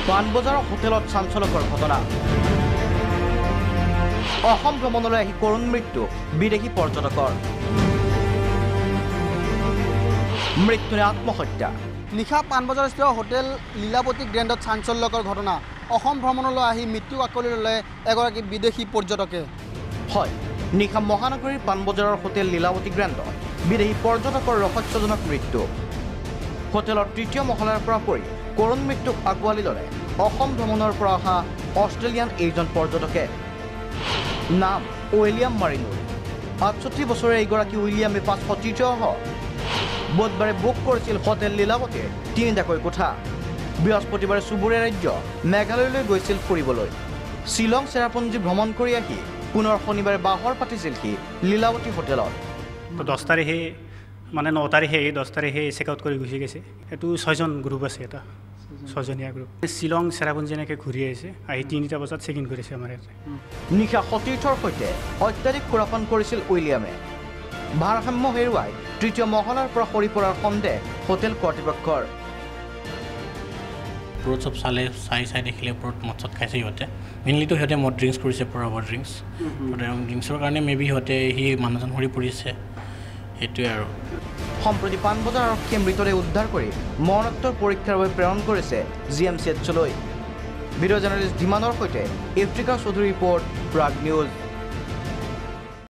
পাণবজাৰৰ হোটেলত চাঞ্চলকৰ ঘটনা অসম ভ্ৰমণলৈ আহি কৰুণ মৃত্যু বিদেশী পৰ্যটকৰ মৃত্যু নে আত্মহত্যা নিশা পাণবজাৰস্থিত হোটেল লীলাৱতী গ্ৰেণ্ডত চাঞ্চল্যকৰ ঘটনা অসম ভ্ৰমণলৈ আহি মৃত্যু আকলি ল'লে এগৰাকী বিদেশী পৰ্যটকে হয় নিশা মহানগৰীৰ পাণবজাৰৰ হোটেল লীলাৱতী গ্ৰেণ্ডত বিদেশী পৰ্যটকৰ ৰহস্যজনক মৃত্যু হোটেলৰ তৃতীয় মহলাৰ পৰা পৰি কৰুণ মৃত্যুক আগুৱালি ল'লে অসম ভ্ৰমণৰ পৰা অহা অষ্ট্ৰেলিয়ান এইজন পৰ্যটকে নাম উইলিয়াম মাৰিনুৰ ৬৮ বছৰীয়া এইগৰাকী উইলিয়ামে ৫৩০ বুধবাৰে বুক কৰিছিল হোটেল লীলাৱতীৰ ৩টাকৈ কোঠা বৃহস্পতিবাৰে চুবুৰীয়া ৰাজ্য মেঘালয়লৈ গৈছিল ফুৰিবলৈ শ্বিলং চেৰাপুঞ্জী ভ্ৰমণ কৰি আহি পুনৰ শনিবাৰে বাহৰ পাতিছিল সি লীলাৱতী হোটেলত 10 তাৰিখে মানে 9 তাৰিখে 10 তাৰিখে চেক আউট কৰি গুচি গৈছে এইটো 6জন গ্ৰুপ আছে এটা 6জনীয়া গ্ৰুপ শ্বিলং চেৰাপুঞ্জী এনেকৈ ঘূৰি আহিছে আহি 3টা বজাত চেক ইন কৰিছে আমাৰ ইয়াতে নিশা সতীৰ্থৰ সৈতে অত্যাধিক সুৰাপান কৰিছিল উইলিয়ামে ভাৰসাম্য হেৰুৱাই তৃতীয় মহলাৰ পৰা সৰি পৰাৰ সন্দেহ হোটেল কৰ্তৃপক্ষৰ ওপৰত চব চাই দেখিলে ওপৰত মদ চদ খাইছে সিহঁতে মেইনলিতো সিহঁতে মদ ড্ৰিংকছ কৰিছে পৰা অভাৰ ড্ৰিংকছৰ কাৰণে মেবি সিহঁতে সি মানুহজন সৰি পৰিছে সেইটোৱে আৰু সম্প্ৰতি পাণবজাৰ আৰক্ষীয়ে মৃতদেহ উদ্ধাৰ কৰি মৰণোত্তৰ পৰীক্ষাৰ বাবে প্ৰেৰণ কৰিছে GMCHলৈ ভিডিঅ' জাৰ্নেলিষ্ট ধীমানৰ সৈতে ইফতিকাৰ চৌধুৰী ৰিপৰ্ট প্ৰাগ নিউজ